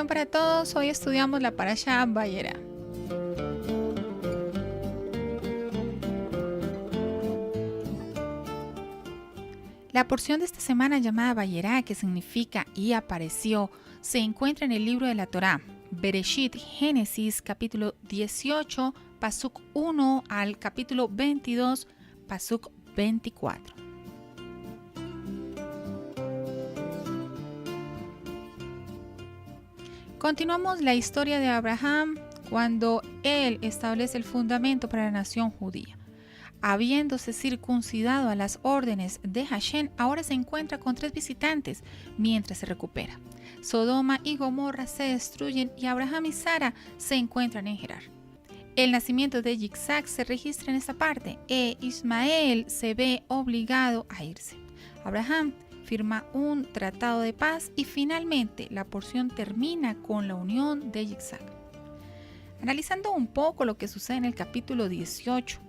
Shalom para todos, hoy estudiamos la Parashá Vayera. La porción de esta semana llamada Vayera, que significa y apareció, se encuentra en el libro de la Torá, Bereshit, Génesis, capítulo 18, pasuk 1 al capítulo 22, pasuk 24. Continuamos la historia de Abraham cuando él establece el fundamento para la nación judía. Habiéndose circuncidado a las órdenes de Hashem, ahora se encuentra con 3 visitantes mientras se recupera. Sodoma y Gomorra se destruyen y Abraham y Sara se encuentran en Gerar. El nacimiento de Yitzhak se registra en esta parte e Ismael se ve obligado a irse. Abraham firma un tratado de paz y finalmente la porción termina con la unión de Yitzhak. Analizando un poco lo que sucede en el capítulo 18,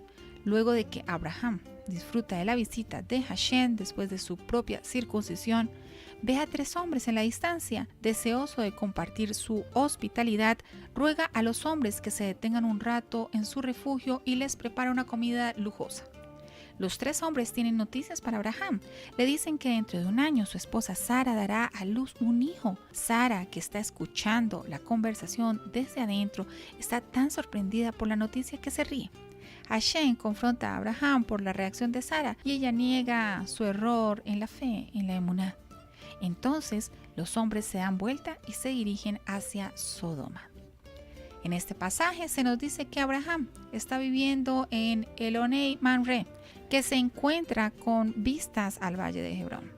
luego de que Abraham disfruta de la visita de Hashem después de su propia circuncisión, ve a 3 hombres en la distancia, deseoso de compartir su hospitalidad, ruega a los hombres que se detengan un rato en su refugio y les prepara una comida lujosa. Los 3 hombres tienen noticias para Abraham. Le dicen que dentro de un año su esposa Sara dará a luz un hijo. Sara, que está escuchando la conversación desde adentro, está tan sorprendida por la noticia que se ríe. Hashem confronta a Abraham por la reacción de Sara y ella niega su error en la fe, en la emuná. Entonces los hombres se dan vuelta y se dirigen hacia Sodoma. En este pasaje se nos dice que Abraham está viviendo en Elonei Mamre, que se encuentra con vistas al valle de Hebrón.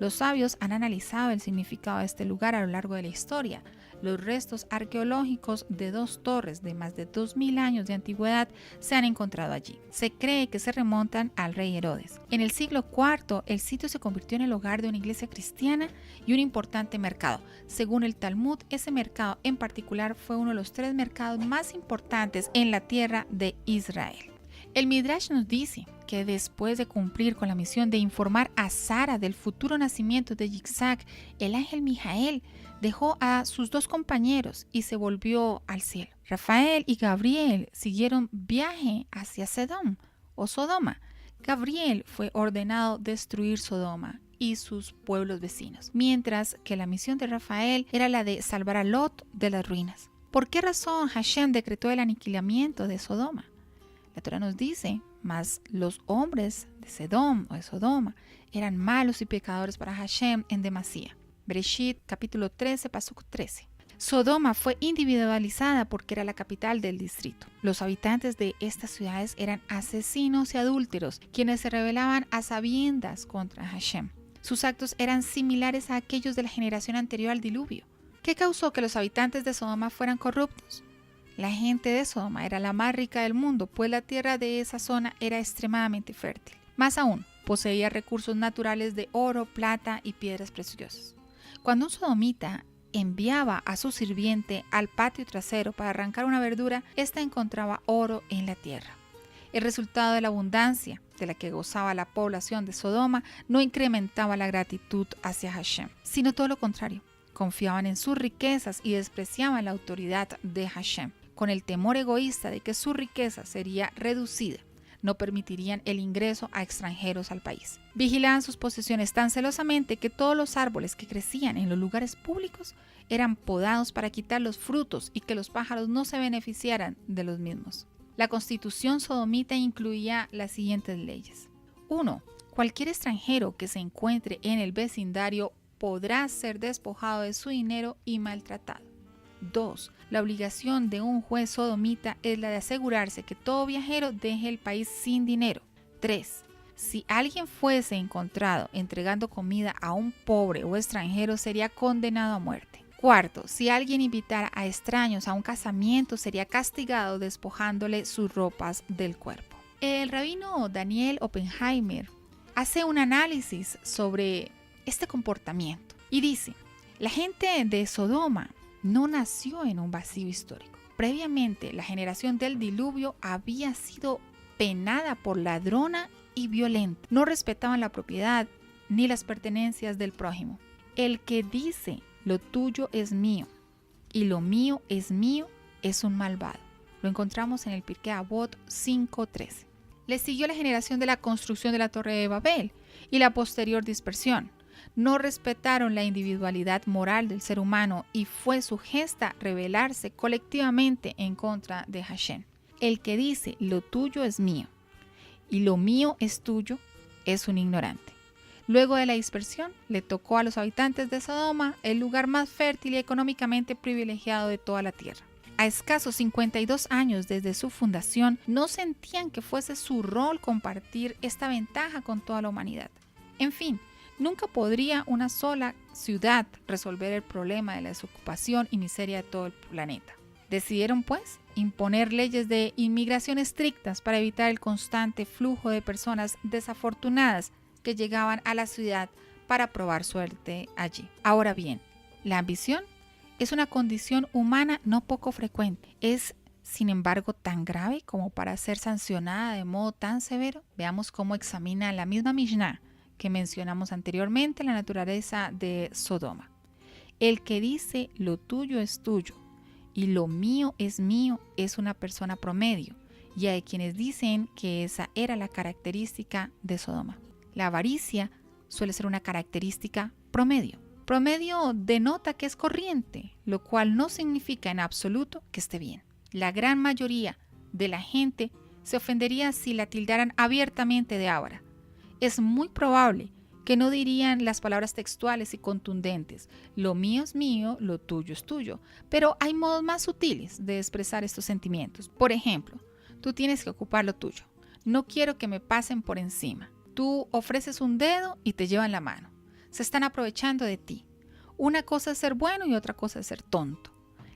Los sabios han analizado el significado de este lugar a lo largo de la historia. Los restos arqueológicos de 2 torres de más de 2000 años de antigüedad se han encontrado allí. Se cree que se remontan al rey Herodes. En el siglo IV, el sitio se convirtió en el hogar de una iglesia cristiana y un importante mercado. Según el Talmud, ese mercado en particular fue uno de los 3 mercados más importantes en la tierra de Israel. El Midrash nos dice que después de cumplir con la misión de informar a Sara del futuro nacimiento de Yitzhak, el ángel Mijael dejó a sus 2 compañeros y se volvió al cielo. Rafael y Gabriel siguieron viaje hacia Sedom o Sodoma. Gabriel fue ordenado destruir Sodoma y sus pueblos vecinos, mientras que la misión de Rafael era la de salvar a Lot de las ruinas. ¿Por qué razón Hashem decretó el aniquilamiento de Sodoma? La Torá nos dice, mas los hombres de Sedom o de Sodoma eran malos y pecadores para Hashem en demasía. Bereshit, capítulo 13, pasuk 13. Sodoma fue individualizada porque era la capital del distrito. Los habitantes de estas ciudades eran asesinos y adúlteros, quienes se rebelaban a sabiendas contra Hashem. Sus actos eran similares a aquellos de la generación anterior al diluvio. ¿Qué causó que los habitantes de Sodoma fueran corruptos? La gente de Sodoma era la más rica del mundo, pues la tierra de esa zona era extremadamente fértil. Más aún, poseía recursos naturales de oro, plata y piedras preciosas. Cuando un sodomita enviaba a su sirviente al patio trasero para arrancar una verdura, ésta encontraba oro en la tierra. El resultado de la abundancia de la que gozaba la población de Sodoma no incrementaba la gratitud hacia Hashem, sino todo lo contrario. Confiaban en sus riquezas y despreciaban la autoridad de Hashem. Con el temor egoísta de que su riqueza sería reducida, no permitirían el ingreso a extranjeros al país. Vigilaban sus posesiones tan celosamente que todos los árboles que crecían en los lugares públicos eran podados para quitar los frutos y que los pájaros no se beneficiaran de los mismos. La constitución sodomita incluía las siguientes leyes. 1. Cualquier extranjero que se encuentre en el vecindario podrá ser despojado de su dinero y maltratado. 2. La obligación de un juez sodomita es la de asegurarse que todo viajero deje el país sin dinero. 3. Si alguien fuese encontrado entregando comida a un pobre o extranjero, sería condenado a muerte. 4. Si alguien invitara a extraños a un casamiento, sería castigado despojándole sus ropas del cuerpo. El rabino Daniel Oppenheimer hace un análisis sobre este comportamiento y dice: la gente de Sodoma no nació en un vacío histórico. Previamente, la generación del diluvio había sido penada por ladrona y violenta. No respetaban la propiedad ni las pertenencias del prójimo. El que dice lo tuyo es mío y lo mío, es un malvado. Lo encontramos en el Pirkei Avot 5:13. Le siguió la generación de la construcción de la Torre de Babel y la posterior dispersión. No respetaron la individualidad moral del ser humano y fue su gesta rebelarse colectivamente en contra de Hashem. El que dice lo tuyo es mío y lo mío es tuyo es un ignorante. Luego de la dispersión, le tocó a los habitantes de Sodoma el lugar más fértil y económicamente privilegiado de toda la tierra. A escasos 52 años desde su fundación, no sentían que fuese su rol compartir esta ventaja con toda la humanidad. En fin, nunca podría una sola ciudad resolver el problema de la desocupación y miseria de todo el planeta. Decidieron, pues, imponer leyes de inmigración estrictas para evitar el constante flujo de personas desafortunadas que llegaban a la ciudad para probar suerte allí. Ahora bien, la ambición es una condición humana no poco frecuente. Es, sin embargo, tan grave como para ser sancionada de modo tan severo. Veamos cómo examina la misma Mishnah que mencionamos anteriormente la naturaleza de Sodoma. El que dice lo tuyo es tuyo y lo mío es una persona promedio, y hay quienes dicen que esa era la característica de Sodoma. La avaricia suele ser una característica promedio. Promedio denota que es corriente, lo cual no significa en absoluto que esté bien. La gran mayoría de la gente se ofendería si la tildaran abiertamente de avara. Es muy probable que no dirían las palabras textuales y contundentes, lo mío es mío, lo tuyo es tuyo, pero hay modos más sutiles de expresar estos sentimientos. Por ejemplo, tú tienes que ocupar lo tuyo, no quiero que me pasen por encima. Tú ofreces un dedo y te llevan la mano. Se están aprovechando de ti. Una cosa es ser bueno y otra cosa es ser tonto.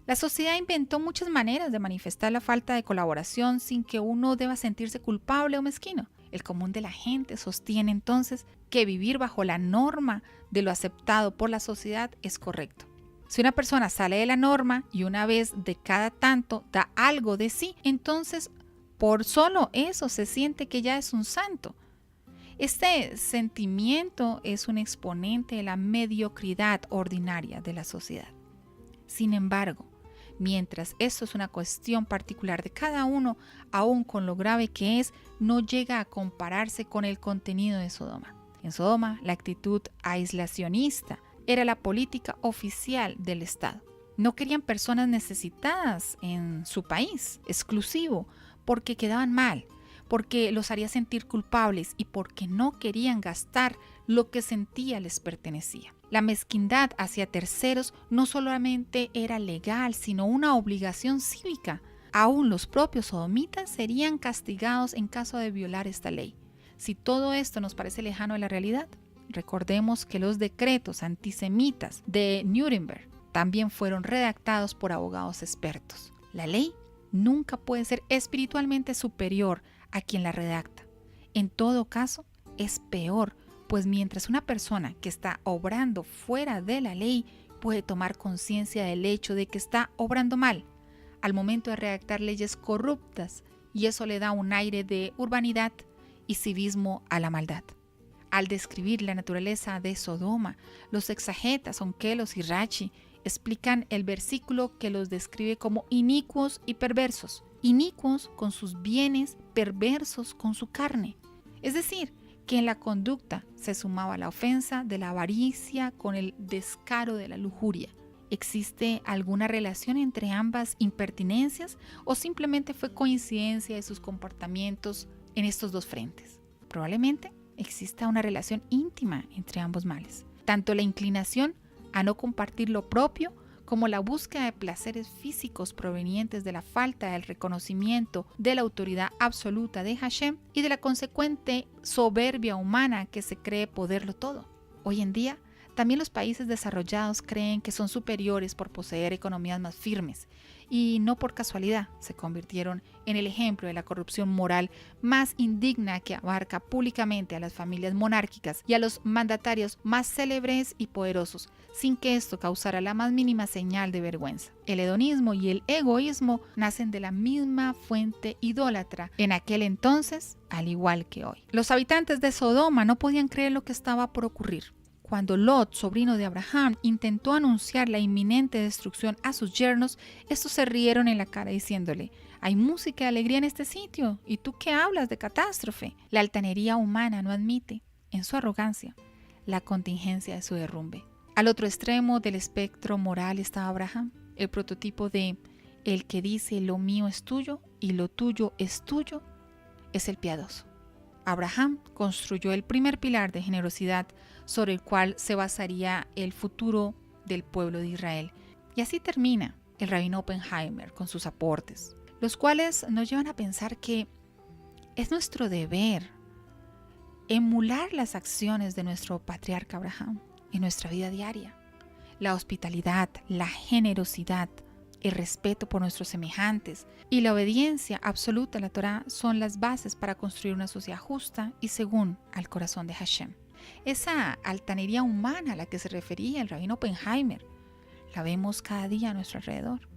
La sociedad inventó muchas maneras de manifestar la falta de colaboración sin que uno deba sentirse culpable o mezquino. El común de la gente sostiene entonces que vivir bajo la norma de lo aceptado por la sociedad es correcto. Si una persona sale de la norma y una vez de cada tanto da algo de sí, entonces por solo eso se siente que ya es un santo. Este sentimiento es un exponente de la mediocridad ordinaria de la sociedad. Sin embargo, mientras esto es una cuestión particular de cada uno, aun con lo grave que es, no llega a compararse con el contenido de Sodoma. En Sodoma, la actitud aislacionista era la política oficial del Estado. No querían personas necesitadas en su país, exclusivo, porque quedaban mal, porque los haría sentir culpables y porque no querían gastar lo que sentía les pertenecía. La mezquindad hacia terceros no solamente era legal, sino una obligación cívica. Aún los propios sodomitas serían castigados en caso de violar esta ley. Si todo esto nos parece lejano de la realidad, recordemos que los decretos antisemitas de Nuremberg también fueron redactados por abogados expertos. La ley nunca puede ser espiritualmente superior a quien la redacta. En todo caso, es peor, pues mientras una persona que está obrando fuera de la ley puede tomar conciencia del hecho de que está obrando mal, al momento de redactar leyes corruptas, y eso le da un aire de urbanidad y civismo a la maldad. Al describir la naturaleza de Sodoma, los exegetas Onkelos y Rashi explican el versículo que los describe como inicuos y perversos. Inicuos con sus bienes, perversos con su carne. Es decir, que en la conducta se sumaba la ofensa de la avaricia con el descaro de la lujuria. ¿Existe alguna relación entre ambas impertinencias o simplemente fue coincidencia de sus comportamientos en estos dos frentes? Probablemente exista una relación íntima entre ambos males. Tanto la inclinación a no compartir lo propio como la búsqueda de placeres físicos provenientes de la falta del reconocimiento de la autoridad absoluta de Hashem y de la consecuente soberbia humana que se cree poderlo todo. Hoy en día, también los países desarrollados creen que son superiores por poseer economías más firmes y no por casualidad se convirtieron en el ejemplo de la corrupción moral más indigna que abarca públicamente a las familias monárquicas y a los mandatarios más célebres y poderosos, sin que esto causara la más mínima señal de vergüenza. El hedonismo y el egoísmo nacen de la misma fuente idólatra en aquel entonces, al igual que hoy. Los habitantes de Sodoma no podían creer lo que estaba por ocurrir. Cuando Lot, sobrino de Abraham, intentó anunciar la inminente destrucción a sus yernos, estos se rieron en la cara diciéndole: hay música y alegría en este sitio, ¿y tú qué hablas de catástrofe? La altanería humana no admite, en su arrogancia, la contingencia de su derrumbe. Al otro extremo del espectro moral estaba Abraham, el prototipo de el que dice lo mío es tuyo y lo tuyo es tuyo, es el piadoso. Abraham construyó el primer pilar de generosidad sobre el cual se basaría el futuro del pueblo de Israel. Y así termina el rabino Oppenheimer con sus aportes, los cuales nos llevan a pensar que es nuestro deber emular las acciones de nuestro patriarca Abraham en nuestra vida diaria. La hospitalidad, la generosidad, el respeto por nuestros semejantes y la obediencia absoluta a la Torá son las bases para construir una sociedad justa y según al corazón de Hashem. Esa altanería humana a la que se refería el rabino Oppenheimer, la vemos cada día a nuestro alrededor.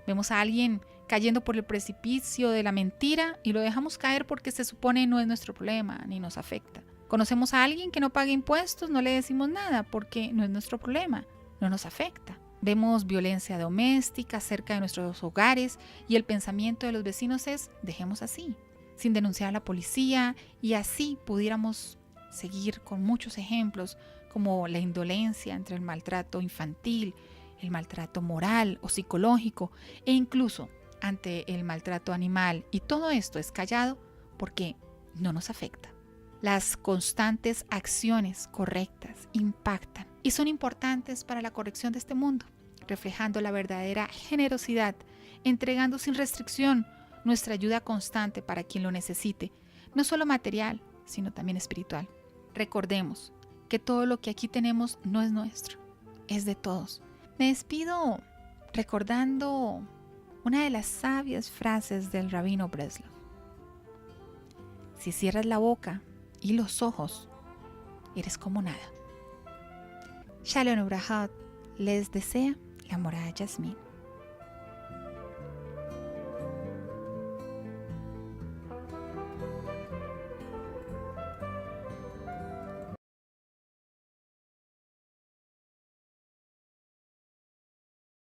Vemos a alguien cayendo por el precipicio de la mentira y lo dejamos caer porque se supone no es nuestro problema ni nos afecta. Conocemos a alguien que no paga impuestos, no le decimos nada porque no es nuestro problema, no nos afecta. Vemos violencia doméstica cerca de nuestros hogares y el pensamiento de los vecinos es: dejemos así, sin denunciar a la policía, y así pudiéramos seguir con muchos ejemplos como la indolencia entre el maltrato infantil, el maltrato moral o psicológico e incluso ante el maltrato animal, y todo esto es callado porque no nos afecta. Las constantes acciones correctas impactan y son importantes para la corrección de este mundo, reflejando la verdadera generosidad, entregando sin restricción nuestra ayuda constante para quien lo necesite, no solo material, sino también espiritual. Recordemos que todo lo que aquí tenemos no es nuestro, es de todos. Me despido recordando una de las sabias frases del rabino Breslov. Si cierras la boca y los ojos, eres como nada. Shalom Ubrahot les desea la morada Yasmín.